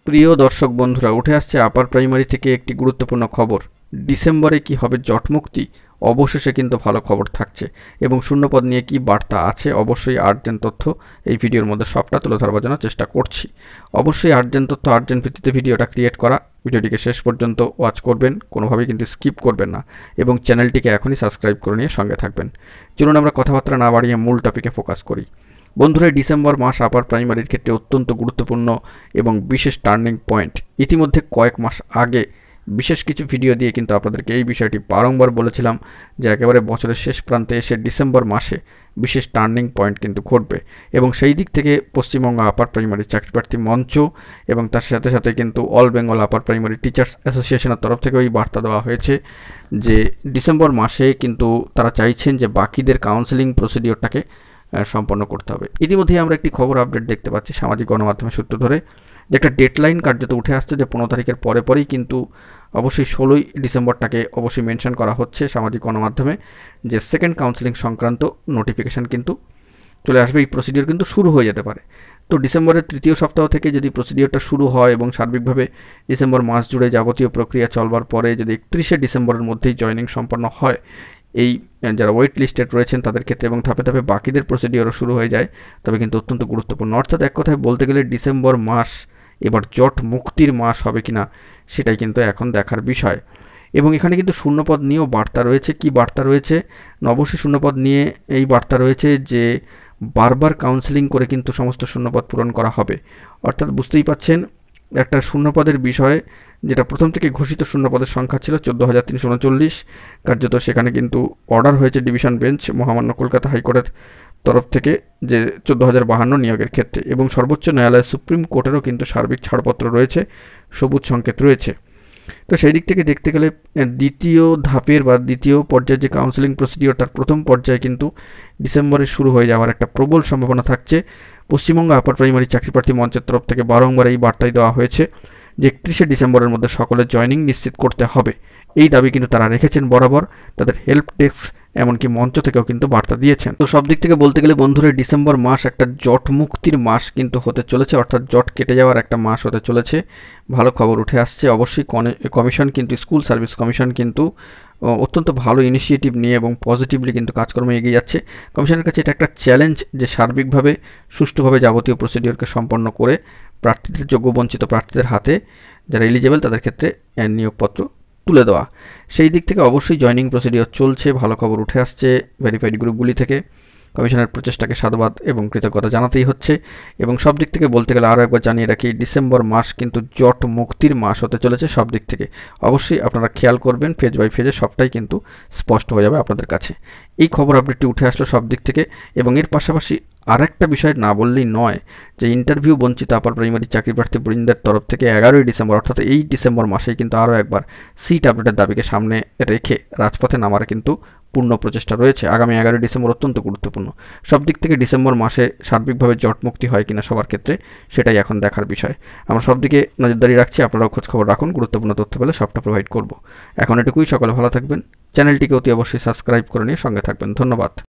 প্রিয় দর্শক বন্ধুরা, উঠে আসছে আপার প্রাইমারি থেকে একটি গুরুত্বপূর্ণ খবর। ডিসেম্বরে কি হবে জট মুক্তি? অবশেষে কিন্তু ভালো খবর থাকছে এবং শূন্যপদ নিয়ে কি বার্তা আছে অবশ্যই আর্জেন্ট তথ্য এই ভিডিওর মধ্যে সবটা তুলে ধরবার জন্য চেষ্টা করছি। অবশ্যই আর্জেন্ট তথ্য আর্জেন্ট ভিত্তিতে ভিডিওটা ক্রিয়েট করা। ভিডিওটিকে শেষ পর্যন্ত ওয়াচ করবেন, কোনোভাবেই কিন্তু স্কিপ করবেন না এবং চ্যানেলটিকে এখনই সাবস্ক্রাইব করে নিয়ে সঙ্গে থাকবেন। চলুন আমরা কথাবার্তা না বাড়িয়ে মূল টপিকে ফোকাস করি। বন্ধুরা, ডিসেম্বর মাস আপার প্রাইমারির ক্ষেত্রে অত্যন্ত গুরুত্বপূর্ণ এবং বিশেষ টার্নিং পয়েন্ট। ইতিমধ্যে কয়েক মাস আগে বিশেষ কিছু ভিডিও দিয়ে কিন্তু আপনাদেরকে এই বিষয়টি বারংবার বলেছিলাম যে একেবারে বছরের শেষ প্রান্তে এসে ডিসেম্বর মাসে বিশেষ টার্নিং পয়েন্ট কিন্তু ঘটবে এবং সেই দিক থেকে পশ্চিমবঙ্গ আপার প্রাইমারি চাকরিপ্রার্থী মঞ্চ এবং তার সাথে সাথে কিন্তু all Bengal upper primary teachers অ্যাসোসিয়েশনের তরফ থেকেও এই বার্তা দেওয়া হয়েছে যে ডিসেম্বর মাসে কিন্তু তারা চাইছেন যে বাকিদের কাউন্সেলিং প্রসিডিওরটাকে সম্পন্ন করতে হবে। ইতিমধ্যেই আমরা একটি খবর আপডেট দেখতে পাচ্ছি সামাজিক গণমাধ্যমের সূত্র ধরে যে একটা ডেডলাইন কার্যত উঠে আসছে যে 15 তারিখের পরেই কিন্তু অবশ্যই 16ই ডিসেম্বরটাকে অবশ্যই মেনশন করা হচ্ছে সামাজিক গণমাধ্যমে যে সেকেন্ড কাউন্সেলিং সংক্রান্ত নোটিফিকেশান কিন্তু চলে আসবে। এই প্রসিডিওর কিন্তু শুরু হয়ে যেতে পারে। তো ডিসেম্বরের তৃতীয় সপ্তাহ থেকে যদি প্রসিডিওরটা শুরু হয় এবং সার্বিকভাবে ডিসেম্বর মাস জুড়ে যাবতীয় প্রক্রিয়া চলবার পরে যদি 31শে ডিসেম্বরের মধ্যেই জয়েনিং সম্পন্ন হয় এই যারা ওয়েট লিস্টেড রয়েছেন তাদের ক্ষেত্রে এবং ধাপে ধাপে বাকিদের প্রসিডিওরও শুরু হয়ে যায়, তবে কিন্তু অত্যন্ত গুরুত্বপূর্ণ। অর্থাৎ এক কথায় বলতে গেলে ডিসেম্বর মাস এবার জট মুক্তির মাস হবে কিনা সেটাই কিন্তু এখন দেখার বিষয়। এবং এখানে কিন্তু শূন্যপদ নিয়েও বার্তা রয়েছে। কি বার্তা রয়েছে? অবশ্যই শূন্যপদ নিয়ে এই বার্তা রয়েছে যে বারবার কাউন্সেলিং করে কিন্তু সমস্ত শূন্যপদ পূরণ করা হবে। অর্থাৎ বুঝতেই পাচ্ছেন একটা শূন্যপদের বিষয়ে যেটা প্রথম থেকে ঘোষিত শূন্যপদের সংখ্যা ছিল 14,339, কার্যত সেখানে কিন্তু অর্ডার হয়েছে ডিভিশন বেঞ্চ মহামান্য কলকাতা হাইকোর্টের তরফ থেকে যে 14,052 নিয়োগের ক্ষেত্রে এবং সর্বোচ্চ ন্যায়ালয় সুপ্রিম কোর্টেরও কিন্তু সার্বিক ছাড়পত্র রয়েছে, সবুজ সংকেত রয়েছে। তো সেই দিক থেকে দেখতে গেলে দ্বিতীয় ধাপের বা দ্বিতীয় পর্যায়ের যে কাউন্সেলিং প্রসিডিওর তার প্রথম পর্যায়ে কিন্তু ডিসেম্বরে শুরু হয়ে যাওয়ার একটা প্রবল সম্ভাবনা থাকছে। পশ্চিমবঙ্গ আপার প্রাইমারি চাকরিপ্রার্থী মঞ্চের তরফ থেকে বারংবার এই বার্তাই দেওয়া হয়েছে যে 31শে ডিসেম্বরের মধ্যে সকলের জয়েনিং নিশ্চিত করতে হবে। এই দাবি কিন্তু তারা রেখেছেন বরাবর, তাদের হেল্প ডেস্ক এমনকি মঞ্চ থেকেও কিন্তু বার্তা দিয়েছেন। তো সব দিক থেকে বলতে গেলে বন্ধুরা, ডিসেম্বর মাস একটা জট মুক্তির মাস কিন্তু হতে চলেছে, অর্থাৎ জট কেটে যাওয়ার একটা মাস হতে চলেছে। ভালো খবর উঠে আসছে। অবশ্যই কমিশন কিন্তু স্কুল সার্ভিস কমিশন কিন্তু অত্যন্ত ভালো ইনিশিয়েটিভ নিয়ে এবং পজিটিভলি কিন্তু কাজকর্মে এগিয়ে যাচ্ছে। কমিশনের কাছে এটা একটা চ্যালেঞ্জ যে সার্বিকভাবে সুষ্ঠুভাবে যাবতীয় প্রসিডিওরকে সম্পন্ন করে প্রার্থীদের যোগ্য বঞ্চিত প্রার্থীদের হাতে যারা এলিজেবল তাদের ক্ষেত্রে নিয়োগপত্র তুলে দেওয়া। সেই দিক থেকে অবশ্যই জয়েনিং প্রসিডিওর চলছে। ভালো খবর উঠে আসছে ভেরিফাইড গ্রুপগুলি থেকে। কমিশনের প্রচেষ্টাকে সাধুবাদ এবং কৃতজ্ঞতা জানাতেই হচ্ছে। এবং সব দিক থেকে বলতে গেলে আরও একবার জানিয়ে রাখি, ডিসেম্বর মাস কিন্তু জট মুক্তির মাস হতে চলেছে সব দিক থেকে। অবশ্যই আপনারা খেয়াল করবেন, ফেজ বাই ফেজে সবটাই কিন্তু স্পষ্ট হয়ে যাবে আপনাদের কাছে। এই খবর আপডেটটি উঠে আসলো সব দিক থেকে। এবং এর পাশাপাশি আরেকটা বিষয় না বললেই নয় যে ইন্টারভিউ বঞ্চিত আপার প্রাইমারি চাকরিপ্রার্থী বৃন্দের তরফ থেকে 11ই ডিসেম্বর অর্থাৎ এই ডিসেম্বর মাসেই কিন্তু আরও একবার সিট আপডেটের দাবিকে সামনে রেখে রাজপথে নামার কিন্তু পূর্ণ প্রচেষ্টা রয়েছে। আগামী 11ই ডিসেম্বর অত্যন্ত গুরুত্বপূর্ণ। সব দিক থেকে ডিসেম্বর মাসে সার্বিকভাবে জট মুক্তি হয় কিনা সবার ক্ষেত্রে সেটাই এখন দেখার বিষয়। আমরা সব দিকে নজরদারি রাখছি, আপনারাও খোঁজখবর রাখুন। গুরুত্বপূর্ণ তথ্য পেলে সবটা প্রোভাইড করব। এখন এটুকুই, সকলে ভালো থাকবেন। চ্যানেলটিকে অতি অবশ্যই সাবস্ক্রাইব করে নিয়ে সঙ্গে থাকবেন। ধন্যবাদ।